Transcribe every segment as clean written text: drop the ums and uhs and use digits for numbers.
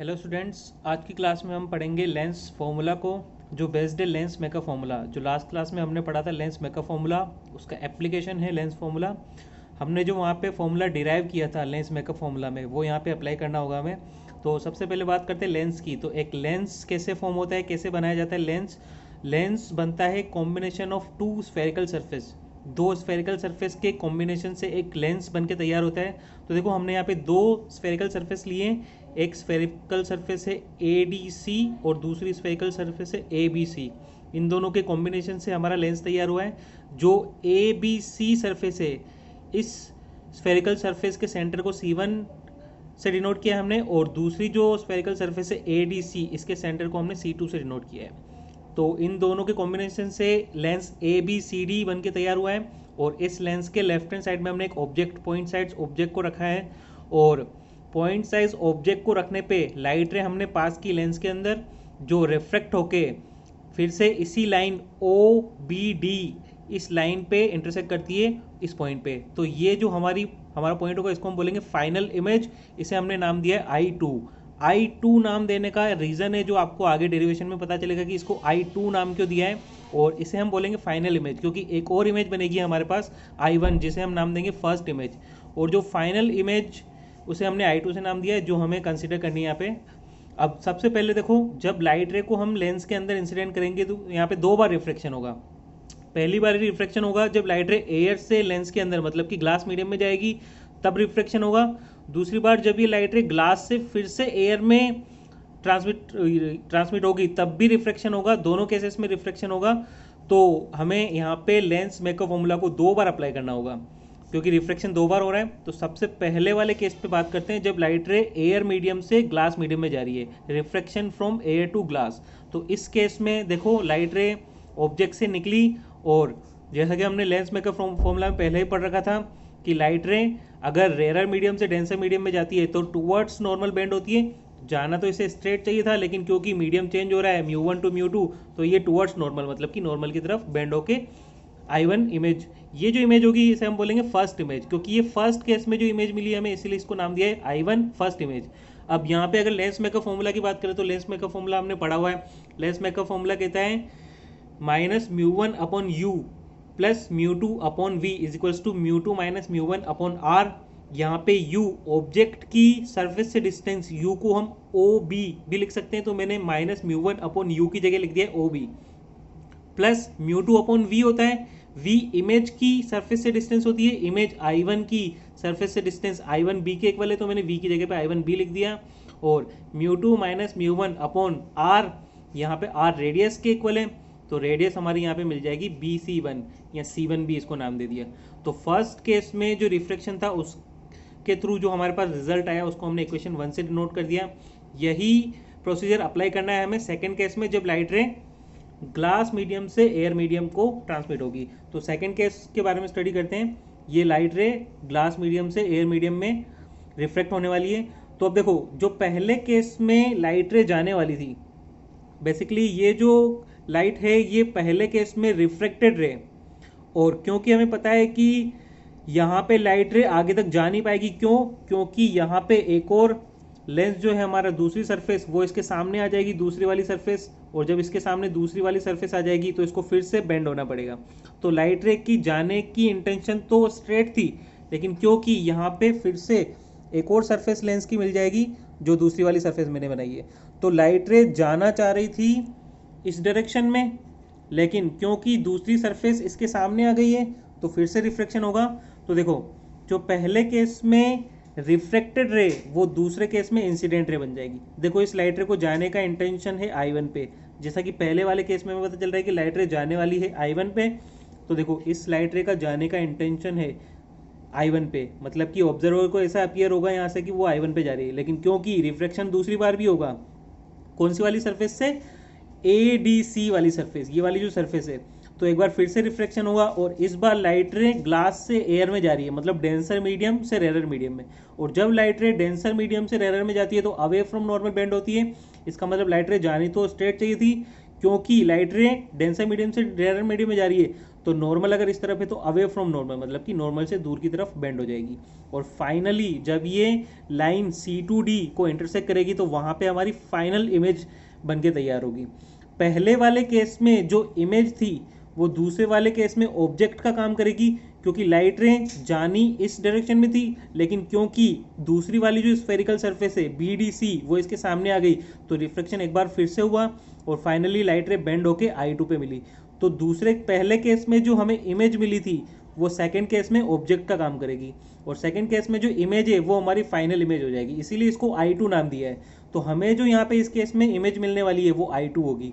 Hello students, आज की class में हम पढ़ेंगे लेंस फार्मूला को, जो बेस्ड है लेंस मेकर फार्मूला। जो लास्ट क्लास में हमने पढ़ा था लेंस मेकर फार्मूला, उसका एप्लीकेशन है लेंस फार्मूला। हमने जो वहाँ पे फार्मूला डिराइव किया था लेंस मेकर फार्मूला में, वो यहाँ पे अप्लाई करना होगा हमें। तो सबसे पहले बात करते हैं लेंस की। तो एक लेंस कैसे फॉर्म होता है, कैसे बनाया जाता है लेंस। लेंस बनता है combination of two spherical surface. दो स्फेरिकल सरफेस के कॉम्बिनेशन से एक लेंस बन के तैयार होता है। तो देखो हमने यहाँ पे दो स्फेरिकल सरफेस लिए। एक स्फेरिकल सरफेस है ADC और दूसरी स्फेरिकल सरफेस है ABC। इन दोनों के कॉम्बिनेशन से हमारा लेंस तैयार हुआ है। जो ABC सरफेस है, इस स्फेरिकल सरफेस के सेंटर को C1 से डिनोट किया हमने, और दूसरी जो स्फेरिकल सरफेस है ADC, इसके सेंटर को हमने C2 से डिनोट किया है। तो इन दोनों के कॉम्बिनेशन से लेंस ABCD बन के तैयार हुआ है। और इस लेंस के लेफ्ट हैंड साइड में हमने एक ऑब्जेक्ट, पॉइंट साइज ऑब्जेक्ट को रखा है, और पॉइंट साइज ऑब्जेक्ट को रखने पे लाइट रे हमने पास की लेंस के अंदर, जो रिफ्रेक्ट होके फिर से इसी लाइन OBD इस लाइन पे इंटरसेक्ट करती है इस पॉइंट पे। तो ये जो हमारा पॉइंट होगा, इसको हम बोलेंगे फाइनल इमेज। इसे हमने नाम दिया है I2 नाम देने का रीज़न है जो आपको आगे डेरिवेशन में पता चलेगा कि इसको I2 नाम क्यों दिया है। और इसे हम बोलेंगे फाइनल इमेज, क्योंकि एक और इमेज बनेगी हमारे पास I1, जिसे हम नाम देंगे फर्स्ट इमेज। और जो फाइनल इमेज, उसे हमने I2 से नाम दिया है, जो हमें कंसिडर करनी है यहाँ पे। अब सबसे पहले देखो, जब लाइट रे को हम लेंस के अंदर इंसिडेंट करेंगे तो यहाँ पे दो बार रिफ्लेक्शन होगा। पहली बार रिफ्लेक्शन होगा जब लाइट रे एयर से लेंस के अंदर, मतलब कि ग्लास मीडियम में जाएगी, तब रिफ्लेक्शन होगा। दूसरी बार जब ये लाइट रे ग्लास से फिर से एयर में ट्रांसमिट होगी, तब भी रिफ्लेक्शन होगा। दोनों केसेस में रिफ्लेक्शन होगा। तो हमें यहाँ पे लेंस मेकर फॉर्मूला को दो बार अप्लाई करना होगा, क्योंकि रिफ्लेक्शन दो बार हो रहा है। तो सबसे पहले वाले केस पे बात करते हैं, जब लाइट रे एयर मीडियम से ग्लास मीडियम में जा रही है, reflection from air to glass. तो इस केस में देखो, लाइट रे ऑब्जेक्ट से निकली, और जैसा कि हमने लेंस मेकर फॉर्मूला में पहले ही पढ़ रखा था कि लाइट रे अगर रेयर मीडियम से डेंसर मीडियम में जाती है तो टूवर्ड्स नॉर्मल बेंड होती है। जाना तो इसे स्ट्रेट चाहिए था, लेकिन क्योंकि मीडियम चेंज हो रहा है μ1 टू μ2, तो ये टूवर्ड्स नॉर्मल, मतलब कि नॉर्मल की तरफ बेंड होके I1 इमेज, ये जो इमेज होगी इसे हम बोलेंगे फर्स्ट इमेज, क्योंकि ये फर्स्ट केस में जो इमेज मिली है हमें, इसीलिए इसको नाम दिया है I1 फर्स्ट इमेज। अब यहाँ पे अगर लेंस मेकर फॉर्मूला की बात करें तो लेंस मेकर फॉर्मूला हमने पढ़ा हुआ है। लेंस मेकर फॉर्मूला कहता है -μ1/u plus μ2/v is equals to μ2 - μ1/r। यहाँ पे u ऑब्जेक्ट की सरफेस से डिस्टेंस, u को हम OB भी लिख सकते हैं, तो मैंने -μ1/u की जगह लिख दिया है OB, प्लस μ2/v होता है, v इमेज की सरफेस से डिस्टेंस होती है, इमेज I1 की सरफेस से डिस्टेंस I1b के इक्वल है, तो मैंने v की जगह पे I1b लिख दिया। और μ2 - μ1/r, यहाँ पे r रेडियस के इक्वल है, तो रेडियस हमारी यहाँ पे मिल जाएगी BC1 या C1b, इसको नाम दे दिया। तो फर्स्ट केस में जो रिफ्लेक्शन था उसके थ्रू जो हमारे पास रिजल्ट आया, उसको हमने इक्वेशन 1 से डिनोट कर दिया। यही प्रोसीजर अप्लाई करना है हमें सेकेंड केस में, जब लाइट रे ग्लास मीडियम से एयर मीडियम को ट्रांसमिट होगी। तो सेकेंड केस के बारे में स्टडी करते हैं। ये लाइट रे ग्लास मीडियम से एयर मीडियम में रिफ्लेक्ट होने वाली है। तो अब देखो, जो पहले केस में लाइट रे जाने वाली थी, बेसिकली ये जो लाइट है ये पहले केस में रिफ्लेक्टेड रे, और क्योंकि हमें पता है कि यहाँ पे लाइट रे आगे तक जा नहीं पाएगी, क्योंकि यहाँ पे एक और लेंस जो है हमारा, दूसरी सरफेस, वो इसके सामने आ जाएगी, दूसरी वाली सरफेस। और जब इसके सामने दूसरी वाली सरफेस आ जाएगी तो इसको फिर से बेंड होना पड़ेगा। तो लाइट रे की जाने की इंटेंशन तो स्ट्रेट थी, लेकिन क्योंकि यहाँ पे फिर से एक और सरफेस लेंस की मिल जाएगी जो दूसरी वाली सरफेस मैंने बनाई है, तो लाइट रे जाना चाह रही थी इस डायरेक्शन में, लेकिन क्योंकि दूसरी सरफेस इसके सामने आ गई है तो फिर से रिफ्लेक्शन होगा। तो देखो, जो पहले केस में रिफ्लेक्टेड रे, वो दूसरे केस में इंसिडेंट रे बन जाएगी। देखो, इस लाइट रे को जाने का इंटेंशन है I1 पे, जैसा कि पहले वाले केस में हमें पता चल रहा है कि लाइट रे जाने वाली है I1 पे। तो देखो, इस लाइट रे का जाने का इंटेंशन है I1 पे, मतलब कि ऑब्जर्वर को ऐसा अपीयर होगा यहाँ से कि वो I1 पे जा रही है, लेकिन क्योंकि रिफ्लेक्शन दूसरी बार भी होगा, कौन सी वाली सरफेस से, ADC वाली सरफेस, ये वाली जो सरफेस है, तो एक बार फिर से रिफ्लेक्शन होगा। और इस बार लाइट रे ग्लास से एयर में जा रही है, मतलब डेंसर मीडियम से रेरर मीडियम में। और जब लाइट रे डेंसर मीडियम से रेरर में जाती है तो अवे फ्रॉम नॉर्मल बेंड होती है। इसका मतलब लाइट रे जानी तो स्ट्रेट चाहिए थी, क्योंकि लाइट रे डेंसर मीडियम से रेरर मीडियम में जा रही है, तो नॉर्मल अगर इस तरफ है तो अवे फ्रॉम नॉर्मल, मतलब कि नॉर्मल से दूर की तरफ बेंड हो जाएगी। और फाइनली जब ये लाइन C2D को इंटरसेक्ट करेगी तो वहाँ पे हमारी फाइनल इमेज बन के तैयार होगी। पहले वाले केस में जो इमेज थी वो दूसरे वाले केस में ऑब्जेक्ट का काम करेगी, क्योंकि लाइट रे जानी इस डायरेक्शन में थी, लेकिन क्योंकि दूसरी वाली जो स्फेरिकल सरफेस है BDC वो इसके सामने आ गई तो रिफ्लेक्शन एक बार फिर से हुआ और फाइनली लाइट रे बेंड होके I2 पे मिली। तो पहले केस में जो हमें इमेज मिली थी वो सेकंड केस में ऑब्जेक्ट का काम करेगी, और सेकंड केस में जो इमेज है वो हमारी फाइनल इमेज हो जाएगी, इसीलिए इसको I2 नाम दिया है। तो हमें जो यहाँ पे इस केस में इमेज मिलने वाली है वो I2 होगी।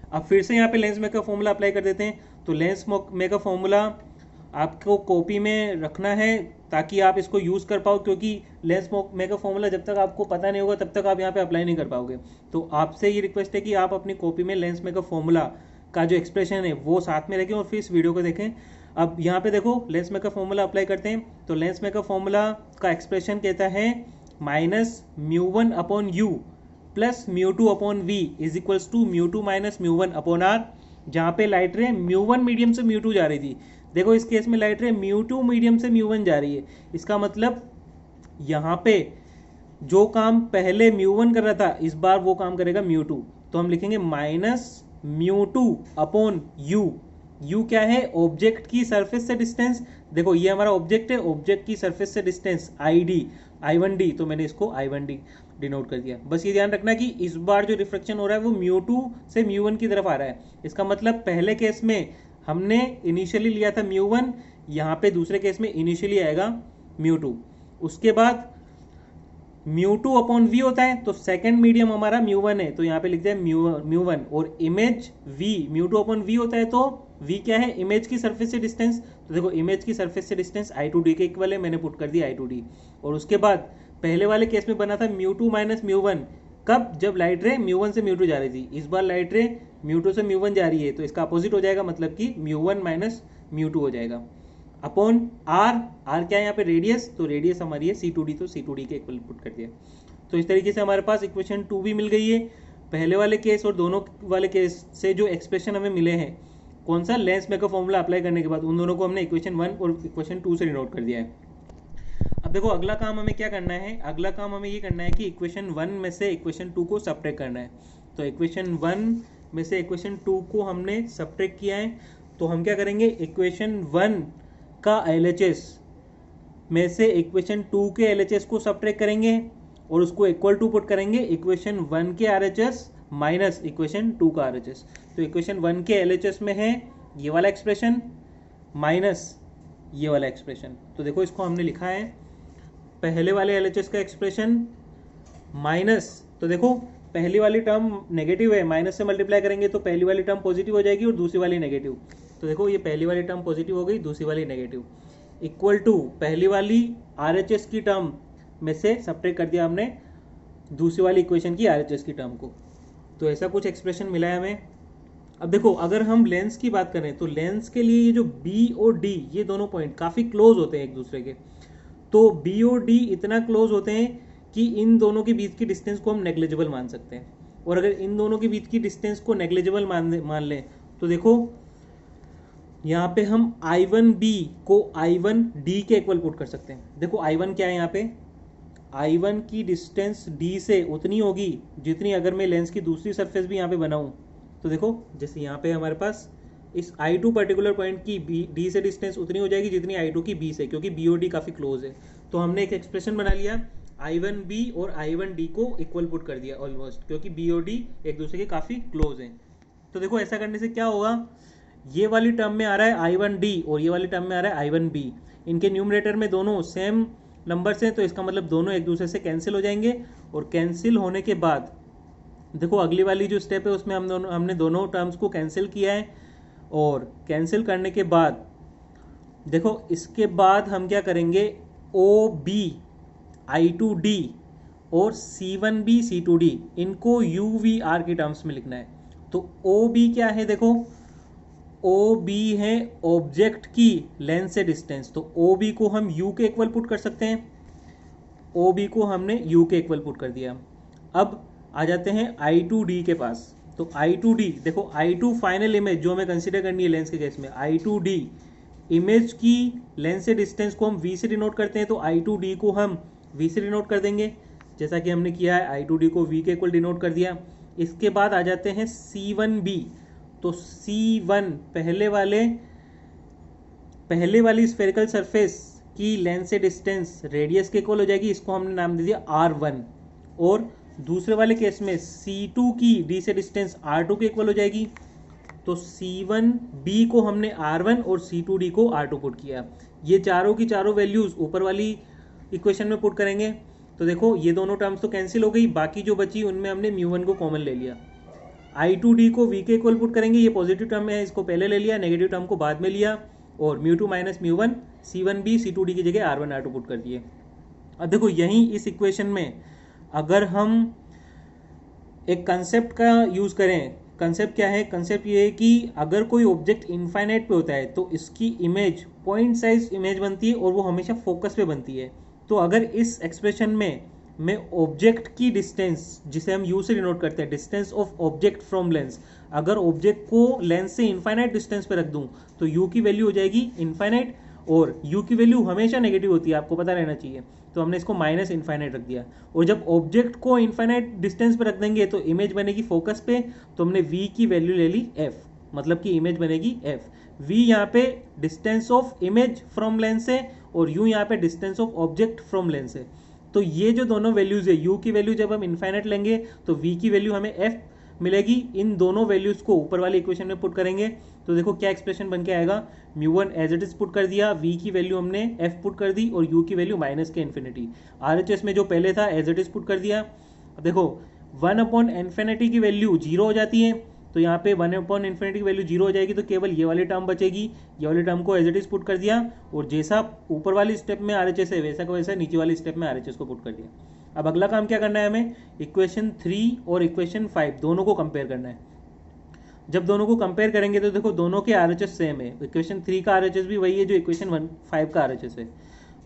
अब फिर से यहाँ पे लेंस मेकर फॉर्मूला अप्लाई कर देते हैं। तो लेंस मेकर फॉर्मूला आपको कॉपी में रखना है ताकि आप इसको यूज़ कर पाओ, क्योंकि लेंस मेकर फॉर्मूला जब तक आपको पता नहीं होगा तब तक आप यहाँ पे अप्लाई नहीं कर पाओगे। तो आपसे ये रिक्वेस्ट है कि आप अपनी कॉपी में लेंस मेकर फॉर्मूला का जो एक्सप्रेशन है वो साथ में रखें और फिर इस वीडियो को देखें। अब यहाँ पे देखो लेंस मेकर फॉर्मूला अप्लाई करते हैं। तो लेंस मेकर फॉर्मूला का एक्सप्रेशन कहता है -μ1/u plus μ2/v is equals to μ2 - μ1/r, जहाँ पे लाइट रे μ1 मीडियम से μ2 जा रही थी। देखो इस केस में लाइट रे μ2 मीडियम से μ1 जा रही है, इसका मतलब यहाँ पे जो काम पहले μ1 कर रहा था इस बार वो काम करेगा μ2। तो हम लिखेंगे -μ2/u। u क्या है? ऑब्जेक्ट की सरफेस से डिस्टेंस। देखो ये हमारा ऑब्जेक्ट है, ऑब्जेक्ट की सरफेस से डिस्टेंस I1d, तो मैंने इसको I1d डिनोट कर दिया। बस ये ध्यान रखना कि इस बार जो रिफ्लेक्शन हो रहा है वो μ2 से μ1 की तरफ आ रहा है। इसका मतलब पहले केस में हमने इनिशियली लिया था μ1, यहाँ पे दूसरे केस में इनिशियली आएगा μ2। उसके बाद μ2/v होता है, तो सेकंड मीडियम हमारा μ1 है, तो यहाँ पे लिखते हैं μ1। और इमेज v μ2/v होता है, तो v क्या है? इमेज की सरफेस से डिस्टेंस। तो देखो इमेज की सरफेस से डिस्टेंस I2d के इक्वल है, मैंने पुट कर दिया I2d। और उसके बाद पहले वाले केस में बना था μ2 - μ1, कब? जब लाइट रे μ1 से μ2 जा रही थी। इस बार लाइट रे μ2 से μ1 जा रही है, तो इसका अपोजिट हो जाएगा, मतलब कि μ1 - μ2 हो जाएगा अपॉन r क्या है यहाँ पे? रेडियस। तो रेडियस हमारी है C2d, तो C2d के इक्वल पुट कर दिया। तो इस तरीके से हमारे पास इक्वेशन 2 भी मिल गई है। पहले वाले केस और दोनों वाले केस से जो एक्सप्रेशन हमें मिले हैं, कौन सा? लेंस मेकर फॉर्मूला अप्लाई करने के बाद उन दोनों को हमने इक्वेशन 1 और इक्वेशन 2 से डिनोट कर दिया है। अब देखो अगला काम हमें क्या करना है? अगला काम हमें ये करना है कि इक्वेशन 1 में से इक्वेशन 2 को सब्ट्रैक्ट करना है। तो इक्वेशन 1 में से इक्वेशन 2 को हमने सब्ट्रैक्ट किया है, तो हम क्या करेंगे? इक्वेशन 1 का LHS में से इक्वेशन 2 के LHS को सब्ट्रैक्ट करेंगे और उसको इक्वल टू पुट करेंगे इक्वेशन 1 के RHS माइनस इक्वेशन 2 का RHS। तो इक्वेशन 1 के LHS में है ये वाला एक्सप्रेशन माइनस ये वाला एक्सप्रेशन। तो देखो इसको हमने लिखा है पहले वाले LHS का एक्सप्रेशन माइनस, तो देखो पहली वाली टर्म नेगेटिव है, माइनस से मल्टीप्लाई करेंगे तो पहली वाली टर्म पॉजिटिव हो जाएगी और दूसरी वाली नेगेटिव। तो देखो ये पहली वाली टर्म पॉजिटिव हो गई, दूसरी वाली नेगेटिव, इक्वल टू पहली वाली RHS की टर्म में से सब्ट्रैक्ट कर दिया हमने दूसरी वाली इक्वेशन की RHS की टर्म को। तो ऐसा कुछ एक्सप्रेशन मिला है हमें। अब देखो अगर हम लेंस की बात करें तो लेंस के लिए ये जो B और D ये दोनों पॉइंट काफ़ी क्लोज होते हैं एक दूसरे के। तो B और D इतना क्लोज होते हैं कि इन दोनों के बीच की डिस्टेंस को हम नेग्लिजिबल मान सकते हैं। और अगर इन दोनों के बीच की डिस्टेंस को नेग्लिजिबल मान लें तो देखो यहाँ पे हम I1b को I1d के इक्वल पुट कर सकते हैं। देखो I1 क्या है यहाँ पे? I1 की डिस्टेंस D से उतनी होगी जितनी अगर मैं लेंस की दूसरी सरफेस भी यहाँ पे बनाऊँ। तो देखो जैसे यहाँ पे हमारे पास इस I2 पर्टिकुलर पॉइंट की D से डिस्टेंस उतनी हो जाएगी जितनी I2 की B से, क्योंकि B और D काफ़ी क्लोज है। तो हमने एक एक्सप्रेशन बना लिया, I1b और I1d को इक्वल पुट कर दिया ऑलमोस्ट, क्योंकि B और D एक दूसरे के काफ़ी क्लोज हैं। तो देखो ऐसा करने से क्या होगा? ये वाली टर्म में आ रहा है I1d और ये वाली टर्म में आ रहा है I1b। इनके न्यूमरेटर में दोनों सेम नंबर्स हैं, तो इसका मतलब दोनों एक दूसरे से कैंसिल हो जाएंगे। और कैंसिल होने के बाद देखो अगली वाली जो स्टेप है उसमें हमने दोनों टर्म्स को कैंसिल किया है। और कैंसिल करने के बाद देखो इसके बाद हम क्या करेंगे? OB I2d और C1b C2d इनको UVR की टर्म्स में लिखना है। तो OB क्या है? देखो OB है ऑब्जेक्ट की लेंस से डिस्टेंस, तो OB को हम U के इक्वल पुट कर सकते हैं। OB को हमने U के इक्वल पुट कर दिया। अब आ जाते हैं I2d के पास। तो I2D, देखो I2 फाइनल इमेज जो हमें कंसीडर करनी है लेंस के केस में, I2D इमेज की लेंस से डिस्टेंस को हम V से डिनोट करते हैं, तो I2D को हम V से डिनोट कर देंगे, जैसा कि हमने किया है, I2D को V के इक्वल डिनोट कर दिया। इसके बाद आ जाते हैं C1B, तो C1 पहले वाली स्फेरिकल सरफेस की लेंस से डिस्टेंस रेडियस के इक्वल हो जाएगी, इसको हमने नाम दे दिया R1। और दूसरे वाले केस में C2 की D से डिस्टेंस R2 के इक्वल हो जाएगी, तो C1B को हमने R1 और C2D को R2 पुट किया। ये चारों की चारों वैल्यूज ऊपर वाली इक्वेशन में पुट करेंगे, तो देखो ये दोनों टर्म्स तो कैंसिल हो गई, बाकी जो बची उनमें हमने μ1 को कॉमन ले लिया। I2D को V के इक्वल पुट करेंगे, ये पॉजिटिव टर्म है इसको पहले ले लिया, नेगेटिव टर्म को बाद में लिया, और μ2 माइनस μ1 C1B C2D की जगह R1 R2 पुट कर दिए। अब देखो यहीं इस इक्वेशन में अगर हम एक कंसेप्ट का यूज करें, कंसेप्ट क्या है, कंसेप्ट ये है कि अगर कोई ऑब्जेक्ट इनफाइनाइट पे होता है तो इसकी इमेज पॉइंट साइज इमेज बनती है और वो हमेशा फोकस पे बनती है। तो अगर इस एक्सप्रेशन में मैं ऑब्जेक्ट की डिस्टेंस, जिसे हम यू से डिनोट करते हैं, distance of object from lens, अगर ऑब्जेक्ट को लेंस से इनफाइनाइट डिस्टेंस पे रख दूं तो यू की वैल्यू हो जाएगी इनफाइनाइट, और यू की वैल्यू हमेशा नेगेटिव होती है, आपको पता रहना चाहिए, तो हमने इसको माइनस इनफाइनाइट रख दिया। और जब ऑब्जेक्ट को इनफाइनाइट डिस्टेंस पे रख देंगे तो इमेज बनेगी फोकस पे, तो हमने v की वैल्यू ले ली f, मतलब कि इमेज बनेगी f। v यहाँ पे distance of image from lens है और u यहाँ पे distance of object from lens है। तो ये जो दोनों वैल्यूज है, u की वैल्यू जब हम इनफाइनाइट लेंगे तो v की वैल्यू हमें f मिलेगी। इन दोनों वैल्यूज को ऊपर वाली इक्वेशन में पुट करेंगे तो देखो क्या एक्सप्रेशन बन के आएगा, μ1 एज इट इज पुट कर दिया, v की वैल्यू हमने f पुट कर दी और u की वैल्यू माइनस के इन्फिनिटी, RHS में जो पहले था एज इट इज पुट कर दिया। अब देखो 1/इन्फिनिटी की वैल्यू 0 हो जाती है, तो यहाँ पे 1/इन्फिनिटी की वैल्यू 0 हो जाएगी, तो केवल ये वाली टर्म बचेगी, ये वाली टर्म को एज इट इज पुट कर दिया, और जैसा ऊपर वाली स्टेप में RHS है वैसा का वैसा नीचे वाली स्टेप में RHS को पुट कर दिया। अब अगला काम क्या करना है, हमें इक्वेशन 3 और इक्वेशन 5 दोनों को कंपेयर करना है। जब दोनों को कंपेयर करेंगे तो देखो दोनों के RHS सेम है, इक्वेशन 3 का RHS भी वही है जो इक्वेशन 5 का RHS है।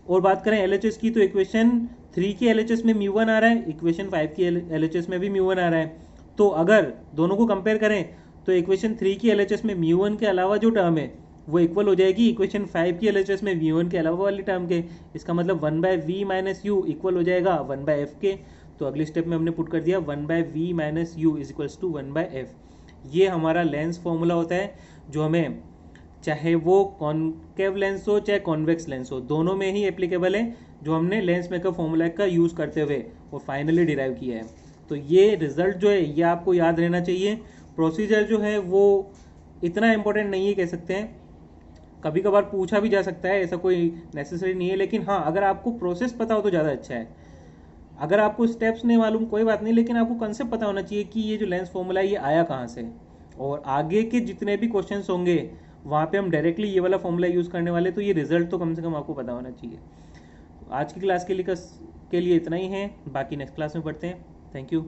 और बात करें LHS की, तो इक्वेशन 3 की LHS में μ1 आ रहा है, इक्वेशन 5 की LHS में भी μ1 आ रहा है। तो अगर दोनों को कंपेयर करें तो इक्वेशन 3 की LHS में μ1 के अलावा जो टर्म है वो इक्वल हो जाएगी इक्वेशन 5 की LHS में μ1 के अलावा वाली टर्म के। इसका मतलब 1/v माइनस यू इक्वल हो जाएगा 1/f के। तो अगली स्टेप में हमने पुट कर दिया 1/v minus u is equals to 1/f। ये हमारा लेंस फॉर्मूला होता है जो हमें, चाहे वो कॉन्केव लेंस हो चाहे कॉन्वेक्स लेंस हो, दोनों में ही एप्लीकेबल है, जो हमने लेंस मेकर फॉर्मूला का यूज़ करते हुए और फाइनली डिराइव किया है। तो ये रिजल्ट जो है ये आपको याद रहना चाहिए। प्रोसीजर जो है वो इतना इंपॉर्टेंट नहीं है कह सकते हैं, कभी कभार पूछा भी जा सकता है, ऐसा कोई नेसेसरी नहीं है, लेकिन हाँ अगर आपको प्रोसेस पता हो तो ज़्यादा अच्छा है। अगर आपको स्टेप्स नहीं मालूम कोई बात नहीं, लेकिन आपको कंसेप्ट पता होना चाहिए कि ये जो लेंस फॉर्मूला है ये आया कहाँ से, और आगे के जितने भी क्वेश्चंस होंगे वहाँ पे हम डायरेक्टली ये वाला फॉर्मूला यूज़ करने वाले, तो ये रिजल्ट तो कम से कम आपको पता होना चाहिए। आज की क्लास के लिए इतना ही है, बाकी नेक्स्ट क्लास में पढ़ते हैं। Thank you.